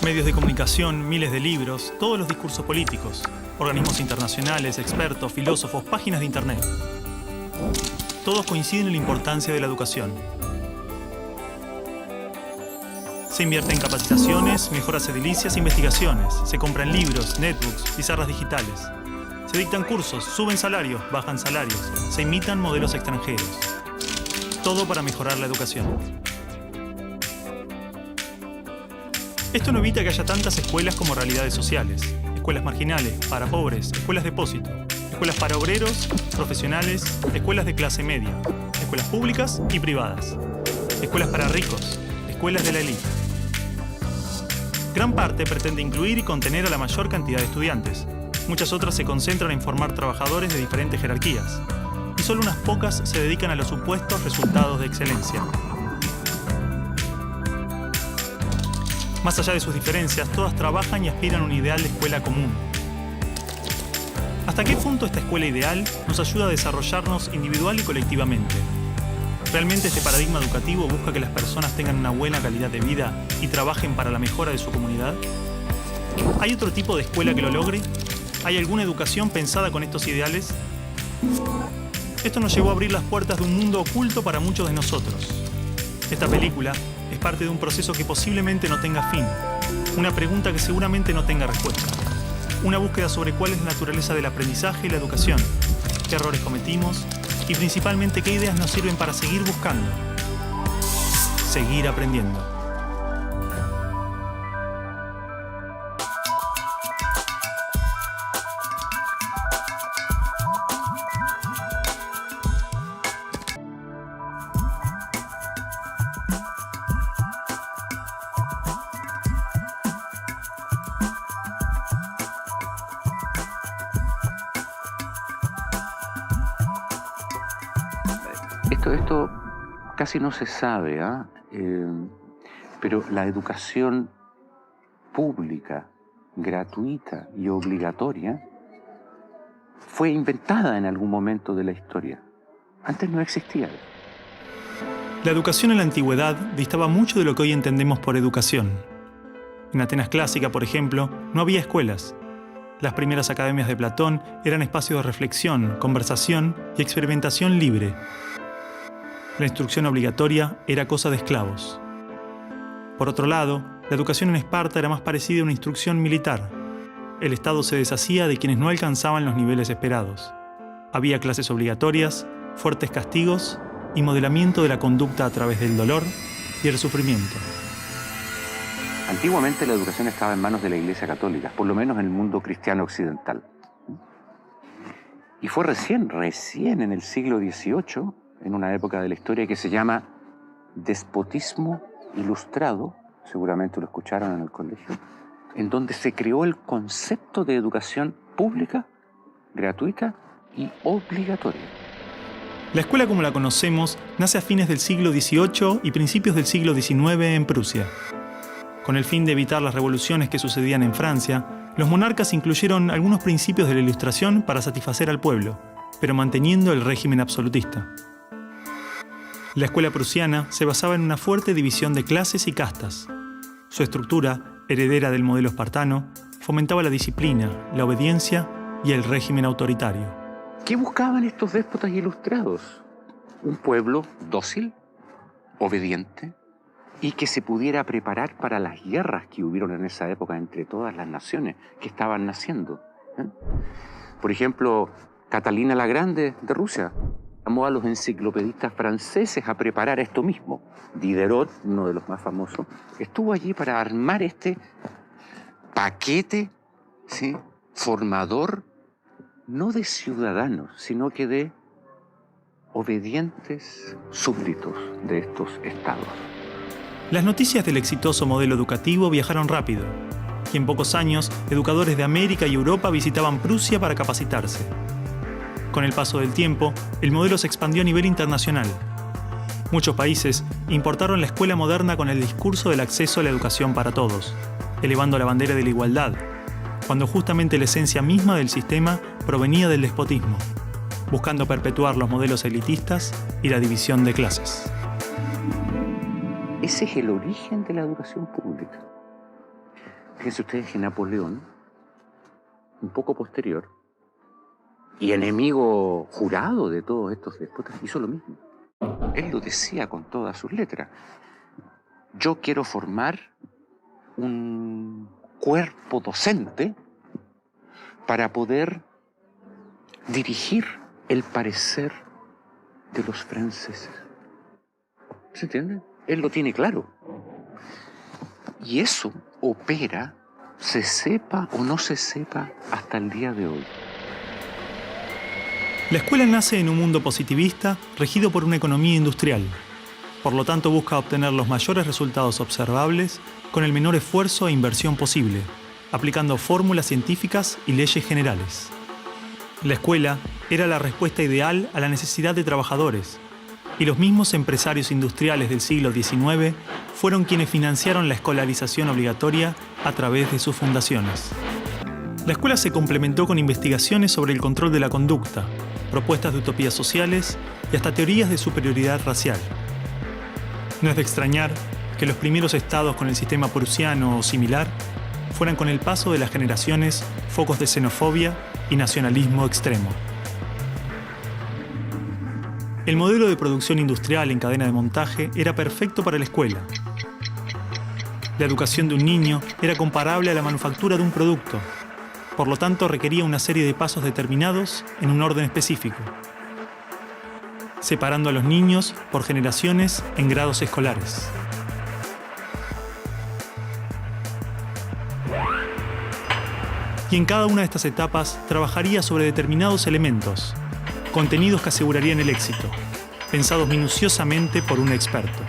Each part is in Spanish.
Medios de comunicación, miles de libros, todos los discursos políticos, organismos internacionales, expertos, filósofos, páginas de internet. Todos coinciden en la importancia de la educación. Se invierte en capacitaciones, mejoras edilicias e investigaciones. Se compran libros, netbooks, pizarras digitales. Se dictan cursos, suben salarios, bajan salarios. Se imitan modelos extranjeros. Todo para mejorar la educación. Esto no evita que haya tantas escuelas como realidades sociales. Escuelas marginales, para pobres, escuelas depósito. Escuelas para obreros, profesionales, escuelas de clase media. Escuelas públicas y privadas. Escuelas para ricos, escuelas de la élite. Gran parte pretende incluir y contener a la mayor cantidad de estudiantes. Muchas otras se concentran en formar trabajadores de diferentes jerarquías. Y solo unas pocas se dedican a los supuestos resultados de excelencia. Más allá de sus diferencias, todas trabajan y aspiran a un ideal de escuela común. ¿Hasta qué punto esta escuela ideal nos ayuda a desarrollarnos individual y colectivamente? ¿Realmente este paradigma educativo busca que las personas tengan una buena calidad de vida y trabajen para la mejora de su comunidad? ¿Hay otro tipo de escuela que lo logre? ¿Hay alguna educación pensada con estos ideales? Esto nos llevó a abrir las puertas de un mundo oculto para muchos de nosotros. Esta película es parte de un proceso que posiblemente no tenga fin, una pregunta que seguramente no tenga respuesta, una búsqueda sobre cuál es la naturaleza del aprendizaje y la educación, qué errores cometimos y principalmente qué ideas nos sirven para seguir buscando, seguir aprendiendo. Esto casi no se sabe, pero la educación pública, gratuita y obligatoria fue inventada en algún momento de la historia. Antes no existía. La educación en la antigüedad distaba mucho de lo que hoy entendemos por educación. En Atenas clásica, por ejemplo, no había escuelas. Las primeras academias de Platón eran espacios de reflexión, conversación y experimentación libre. La instrucción obligatoria era cosa de esclavos. Por otro lado, la educación en Esparta era más parecida a una instrucción militar. El Estado se deshacía de quienes no alcanzaban los niveles esperados. Había clases obligatorias, fuertes castigos y modelamiento de la conducta a través del dolor y el sufrimiento. Antiguamente la educación estaba en manos de la Iglesia Católica, por lo menos en el mundo cristiano occidental. Y fue recién en el siglo XVIII, en una época de la historia que se llama despotismo ilustrado, seguramente lo escucharon en el colegio, en donde se creó el concepto de educación pública, gratuita y obligatoria. La escuela como la conocemos nace a fines del siglo XVIII y principios del siglo XIX en Prusia. Con el fin de evitar las revoluciones que sucedían en Francia, los monarcas incluyeron algunos principios de la Ilustración para satisfacer al pueblo, pero manteniendo el régimen absolutista. La escuela prusiana se basaba en una fuerte división de clases y castas. Su estructura, heredera del modelo espartano, fomentaba la disciplina, la obediencia y el régimen autoritario. ¿Qué buscaban estos déspotas ilustrados? Un pueblo dócil, obediente, y que se pudiera preparar para las guerras que hubieron en esa época entre todas las naciones que estaban naciendo. Por ejemplo, Catalina la Grande de Rusia llamó a los enciclopedistas franceses a preparar esto mismo. Diderot, uno de los más famosos, estuvo allí para armar este paquete, ¿sí?, formador, no de ciudadanos, sino que de obedientes súbditos de estos estados. Las noticias del exitoso modelo educativo viajaron rápido, y en pocos años, educadores de América y Europa visitaban Prusia para capacitarse. Con el paso del tiempo, el modelo se expandió a nivel internacional. Muchos países importaron la escuela moderna con el discurso del acceso a la educación para todos, elevando la bandera de la igualdad, cuando justamente la esencia misma del sistema provenía del despotismo, buscando perpetuar los modelos elitistas y la división de clases. Ese es el origen de la educación pública. Fíjense ustedes que Napoleón, un poco posterior, y enemigo jurado de todos estos déspotas, hizo lo mismo. Él lo decía con todas sus letras. Yo quiero formar un cuerpo docente para poder dirigir el parecer de los franceses. ¿Se entiende? Él lo tiene claro. Y eso opera, se sepa o no se sepa, hasta el día de hoy. La escuela nace en un mundo positivista regido por una economía industrial. Por lo tanto, busca obtener los mayores resultados observables con el menor esfuerzo e inversión posible, aplicando fórmulas científicas y leyes generales. La escuela era la respuesta ideal a la necesidad de trabajadores, y los mismos empresarios industriales del siglo XIX fueron quienes financiaron la escolarización obligatoria a través de sus fundaciones. La escuela se complementó con investigaciones sobre el control de la conducta, propuestas de utopías sociales y hasta teorías de superioridad racial. No es de extrañar que los primeros estados con el sistema prusiano o similar fueran con el paso de las generaciones focos de xenofobia y nacionalismo extremo. El modelo de producción industrial en cadena de montaje era perfecto para la escuela. La educación de un niño era comparable a la manufactura de un producto. Por lo tanto, requería una serie de pasos determinados en un orden específico, separando a los niños por generaciones en grados escolares. Y en cada una de estas etapas trabajaría sobre determinados elementos, contenidos que asegurarían el éxito, pensados minuciosamente por un experto.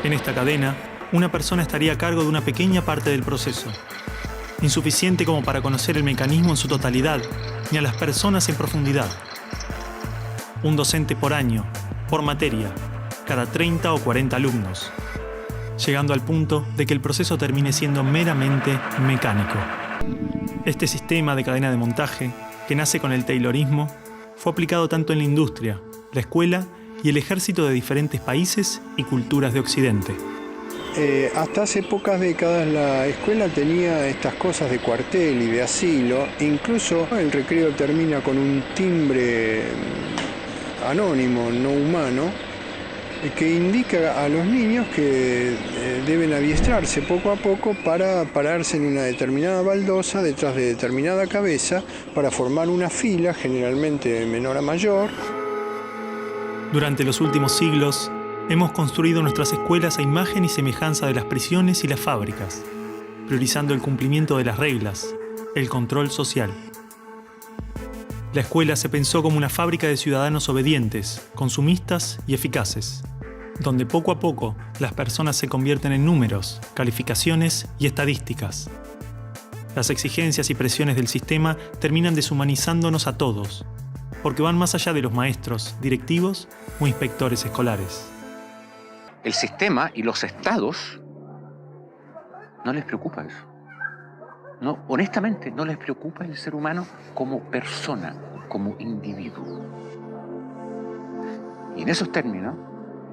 En esta cadena, una persona estaría a cargo de una pequeña parte del proceso, insuficiente como para conocer el mecanismo en su totalidad, ni a las personas en profundidad. Un docente por año, por materia, cada 30 o 40 alumnos, llegando al punto de que el proceso termine siendo meramente mecánico. Este sistema de cadena de montaje, que nace con el taylorismo, fue aplicado tanto en la industria, la escuela y el ejército de diferentes países y culturas de Occidente. Hasta hace pocas décadas la escuela tenía estas cosas de cuartel y de asilo. Incluso el recreo termina con un timbre anónimo, no humano, que indica a los niños que deben adiestrarse poco a poco para pararse en una determinada baldosa detrás de determinada cabeza para formar una fila, generalmente de menor a mayor. Durante los últimos siglos, hemos construido nuestras escuelas a imagen y semejanza de las prisiones y las fábricas, priorizando el cumplimiento de las reglas, el control social. La escuela se pensó como una fábrica de ciudadanos obedientes, consumistas y eficaces, donde poco a poco las personas se convierten en números, calificaciones y estadísticas. Las exigencias y presiones del sistema terminan deshumanizándonos a todos, porque van más allá de los maestros, directivos o inspectores escolares. El sistema y los estados no les preocupa eso. No, honestamente, no les preocupa el ser humano como persona, como individuo. Y en esos términos,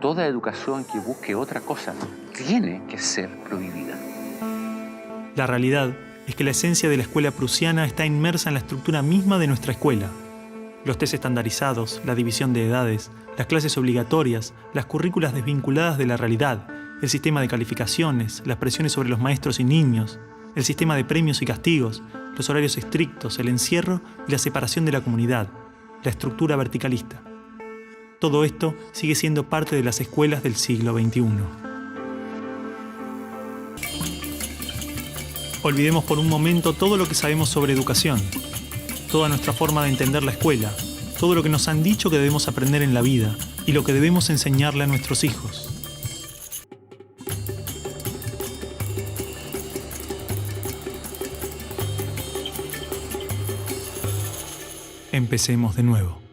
toda educación que busque otra cosa tiene que ser prohibida. La realidad es que la esencia de la escuela prusiana está inmersa en la estructura misma de nuestra escuela. Los test estandarizados, la división de edades, las clases obligatorias, las currículas desvinculadas de la realidad, el sistema de calificaciones, las presiones sobre los maestros y niños, el sistema de premios y castigos, los horarios estrictos, el encierro y la separación de la comunidad, la estructura verticalista. Todo esto sigue siendo parte de las escuelas del siglo XXI. Olvidemos por un momento todo lo que sabemos sobre educación, toda nuestra forma de entender la escuela, todo lo que nos han dicho que debemos aprender en la vida y lo que debemos enseñarle a nuestros hijos. Empecemos de nuevo.